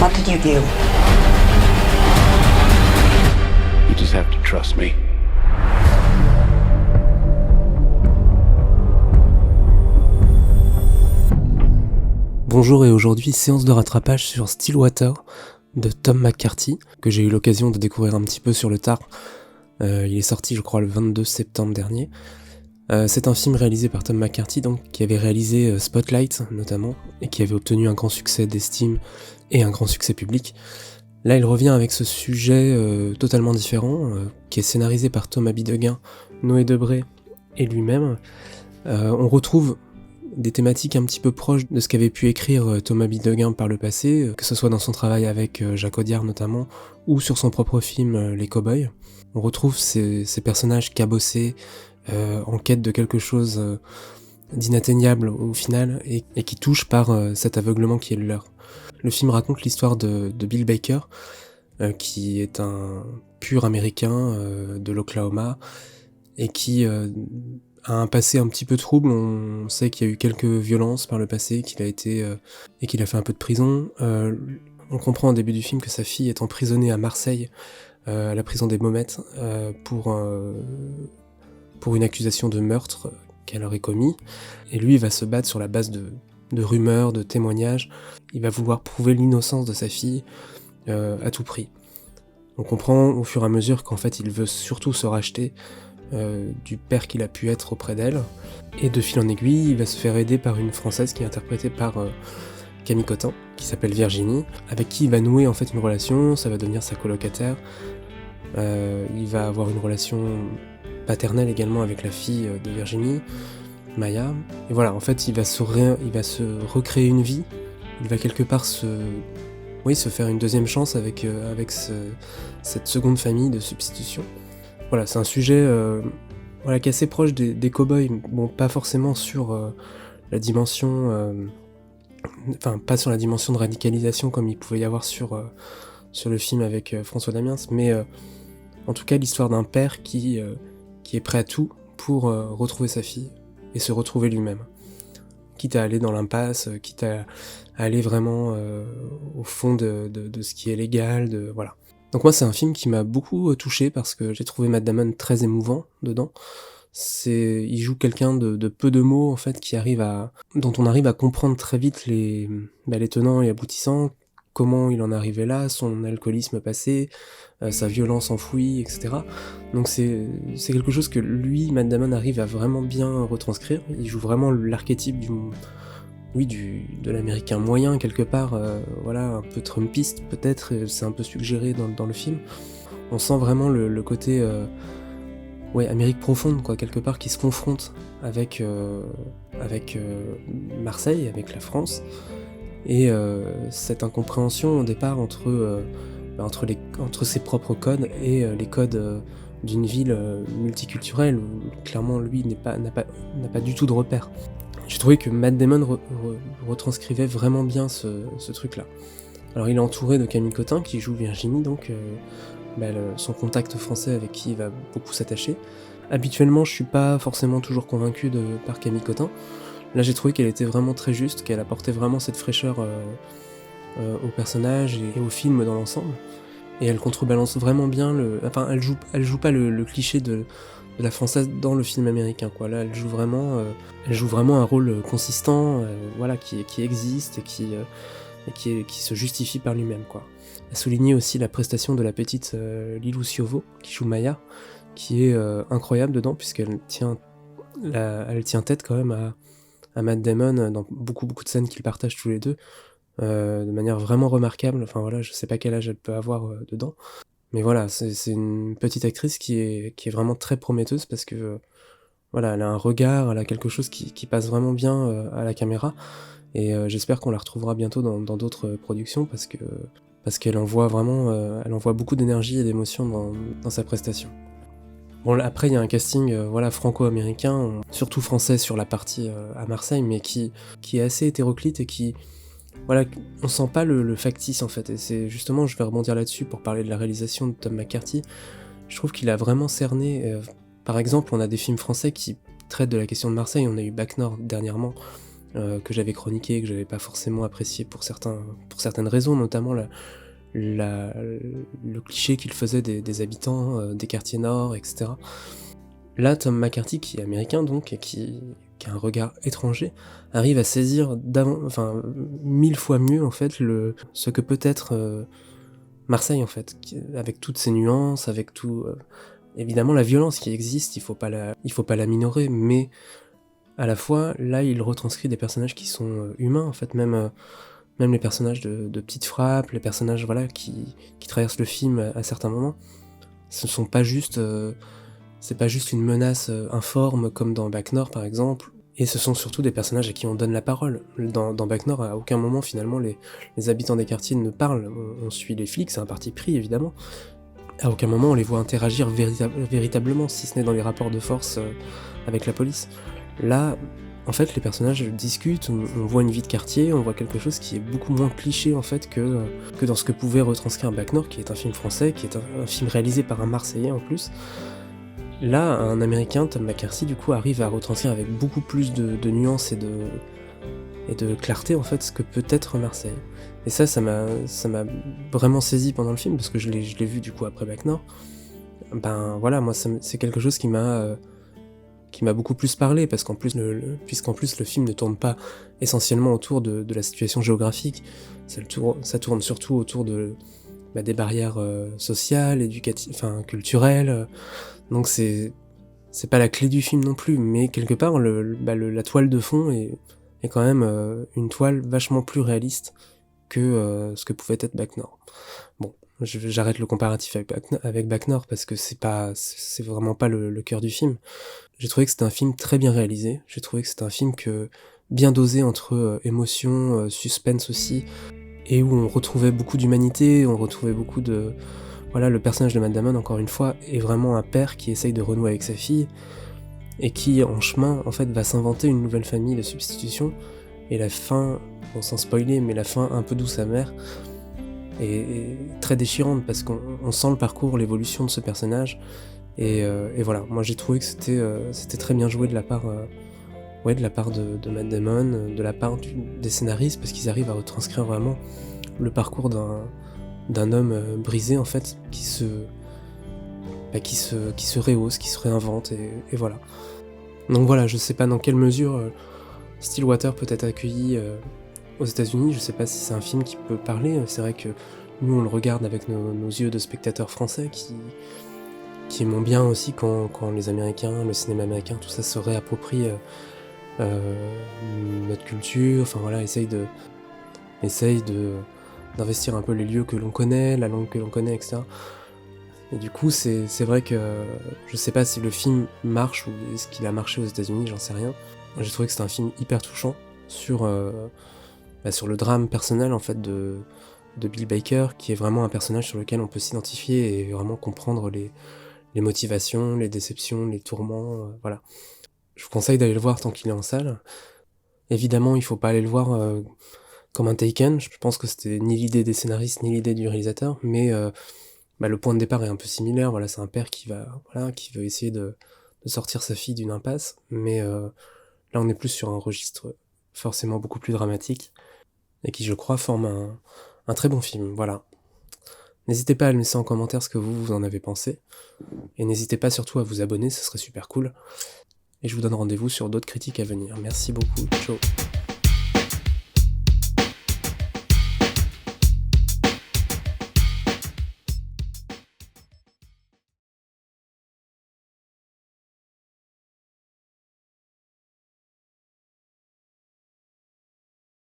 What did you do? You just have to trust me. Bonjour et aujourd'hui, séance de rattrapage sur Stillwater de Tom McCarthy, que j'ai eu l'occasion de découvrir un petit peu sur le tard. Il est sorti je crois le 22 septembre dernier. C'est un film réalisé par Tom McCarthy, donc, qui avait réalisé Spotlight notamment, et qui avait obtenu un grand succès d'estime et un grand succès public. Là il revient avec ce sujet totalement différent, qui est scénarisé par Thomas Bidegain, Noé Debré et lui-même. On retrouve des thématiques un petit peu proches de ce qu'avait pu écrire Thomas Bidegain par le passé, que ce soit dans son travail avec Jacques Audiard notamment, ou sur son propre film Les Cowboys. On retrouve ces personnages cabossés, en quête de quelque chose d'inatteignable au final, et qui touche par cet aveuglement qui est le leur. Le film raconte l'histoire de Bill Baker, qui est un pur américain de l'Oklahoma, et qui a un passé un petit peu trouble. On sait qu'il y a eu quelques violences par le passé, qu'il a été et qu'il a fait un peu de prison. On comprend au début du film que sa fille est emprisonnée à Marseille, à la prison des Baumettes, pour une accusation de meurtre qu'elle aurait commis. Et lui, il va se battre sur la base de rumeurs, de témoignages. Il va vouloir prouver l'innocence de sa fille à tout prix. On comprend au fur et à mesure qu'en fait, il veut surtout se racheter du père qu'il a pu être auprès d'elle. Et de fil en aiguille, il va se faire aider par une Française qui est interprétée par Camille Cottin, qui s'appelle Virginie, avec qui il va nouer en fait une relation. Ça va devenir sa colocataire. Il va avoir une relation paternelle également avec la fille de Virginie, Maya. Et voilà, en fait, il va se recréer une vie. Il va quelque part se faire une deuxième chance avec cette seconde famille de substitution. Voilà, c'est un sujet qui est assez proche des cow-boys, bon, pas forcément sur la dimension... pas sur la dimension de radicalisation comme il pouvait y avoir sur le film avec François Damiens, mais en tout cas l'histoire d'un père qui est prêt à tout pour retrouver sa fille et se retrouver lui-même. Quitte à aller dans l'impasse, quitte à aller vraiment au fond de ce qui est légal, voilà. Donc moi c'est un film qui m'a beaucoup touché parce que j'ai trouvé Matt Damon très émouvant dedans. Il joue quelqu'un de peu de mots en fait, dont on arrive à comprendre très vite les tenants et aboutissants, comment il en est arrivé là, son alcoolisme passé, sa violence enfouie, etc. Donc c'est quelque chose que lui, Matt Damon, arrive à vraiment bien retranscrire. Il joue vraiment l'archétype de l'américain moyen quelque part, un peu trumpiste peut-être, c'est un peu suggéré dans le film. On sent vraiment le côté Amérique profonde quoi, quelque part, qui se confronte avec Marseille, avec la France, et cette incompréhension au départ entre ses propres codes et les codes d'une ville multiculturelle où clairement lui n'a pas du tout de repères. J'ai trouvé que Matt Damon retranscrivait vraiment bien ce truc-là. Alors il est entouré de Camille Cottin qui joue Virginie, donc son contact français avec qui il va beaucoup s'attacher. Habituellement je suis pas forcément toujours convaincu par Camille Cottin. Là j'ai trouvé qu'elle était vraiment très juste, qu'elle apportait vraiment cette fraîcheur au personnage et au film dans l'ensemble. Et elle contrebalance vraiment bien elle joue pas le cliché de la française dans le film américain, quoi. Là elle joue vraiment un rôle consistant, qui existe et qui se justifie par lui-même, quoi. A souligné aussi la prestation de la petite Lilou Siovo, qui joue Maya, qui est incroyable dedans, puisqu'elle tient tête quand même à Matt Damon dans beaucoup de scènes qu'ils partagent tous les deux, de manière vraiment remarquable. Enfin voilà, je sais pas quel âge elle peut avoir dedans, mais voilà, c'est une petite actrice qui est vraiment très prometteuse, parce que elle a un regard, elle a quelque chose qui passe vraiment bien à la caméra, et j'espère qu'on la retrouvera bientôt dans d'autres productions, parce qu'elle envoie vraiment beaucoup d'énergie et d'émotion dans sa prestation. Bon, après il y a un casting franco-américain, surtout français sur la partie à Marseille, mais qui est assez hétéroclite et qui on sent pas le factice en fait, et c'est justement, je vais rebondir là-dessus pour parler de la réalisation de Tom McCarthy. Je trouve qu'il a vraiment cerné, par exemple on a des films français qui traitent de la question de Marseille, on a eu Bac Nord dernièrement, que j'avais chroniqué, que j'avais pas forcément apprécié pour certaines raisons, notamment le cliché qu'il faisait des habitants des quartiers nord, etc. Là, Tom McCarthy, qui est américain donc, et qui a un regard étranger, arrive à saisir 1000 fois mieux en fait ce que peut être Marseille en fait, avec toutes ses nuances, avec tout évidemment la violence qui existe, il faut pas la minorer, mais à la fois là il retranscrit des personnages qui sont humains en fait, même les personnages de Petite Frappe, les personnages voilà qui traversent le film à certains moments, ce sont pas juste c'est pas juste une menace informe comme dans Bac Nord par exemple, et ce sont surtout des personnages à qui on donne la parole. Dans Bac Nord, à aucun moment finalement les habitants des quartiers ne parlent, on suit les flics, c'est un parti pris évidemment. À aucun moment on les voit interagir véritablement, si ce n'est dans les rapports de force avec la police. Là, en fait, les personnages discutent, on voit une vie de quartier, on voit quelque chose qui est beaucoup moins cliché en fait que dans ce que pouvait retranscrire Bac Nord, qui est un film français, qui est un film réalisé par un Marseillais en plus. Là, un Américain, Tom McCarthy, du coup, arrive à retranscrire avec beaucoup plus de nuances et de clarté, en fait, ce que peut être Marseille. Et ça m'a vraiment saisi pendant le film, parce que je l'ai vu, du coup, après Bac Nord. Ben, voilà, moi, c'est quelque chose qui m'a beaucoup plus parlé, parce puisqu'en plus, le film ne tourne pas essentiellement autour de la situation géographique, ça tourne surtout autour des barrières sociales, éducatives, culturelles. Donc c'est pas la clé du film non plus, mais quelque part la toile de fond est quand même une toile vachement plus réaliste que ce que pouvait être Bac Nord. Bon, j'arrête le comparatif avec Bac Nord parce que c'est vraiment pas le cœur du film. J'ai trouvé que c'était un film très bien réalisé, j'ai trouvé que c'était un film bien dosé entre émotion, suspense aussi, et où on retrouvait beaucoup d'humanité, on retrouvait beaucoup de... Voilà, le personnage de Matt Damon, encore une fois, est vraiment un père qui essaye de renouer avec sa fille, et qui, en chemin, en fait, va s'inventer une nouvelle famille de substitution, et la fin, bon, sans spoiler, mais la fin un peu douce amère, est très déchirante, parce qu'on sent le parcours, l'évolution de ce personnage, et voilà, moi j'ai trouvé que c'était très bien joué de la part de Matt Damon, de la part des scénaristes, parce qu'ils arrivent à retranscrire vraiment le parcours d'un homme brisé en fait, qui se rehausse, qui se réinvente, et voilà. Donc voilà, je sais pas dans quelle mesure Stillwater peut être accueilli aux États-Unis, je sais pas si c'est un film qui peut parler, c'est vrai que nous on le regarde avec nos yeux de spectateurs français qui aimons bien aussi quand les Américains, le cinéma américain, tout ça se réapproprie notre culture, enfin voilà, essaye d'investir un peu les lieux que l'on connaît, la langue que l'on connaît, etc. Et du coup, c'est vrai que je sais pas si le film marche ou est-ce qu'il a marché aux États-Unis, j'en sais rien. J'ai trouvé que c'était un film hyper touchant sur le drame personnel en fait de Bill Baker, qui est vraiment un personnage sur lequel on peut s'identifier et vraiment comprendre les motivations, les déceptions, les tourments, voilà. Je vous conseille d'aller le voir tant qu'il est en salle. Évidemment, il faut pas aller le voir comme un Taken, je pense que c'était ni l'idée des scénaristes, ni l'idée du réalisateur, mais le point de départ est un peu similaire, voilà, c'est un père qui veut essayer de sortir sa fille d'une impasse, mais là on est plus sur un registre forcément beaucoup plus dramatique, et qui je crois forme un très bon film, voilà. N'hésitez pas à le laisser en commentaire ce que vous en avez pensé, et n'hésitez pas surtout à vous abonner, ce serait super cool, et je vous donne rendez-vous sur d'autres critiques à venir. Merci beaucoup, ciao.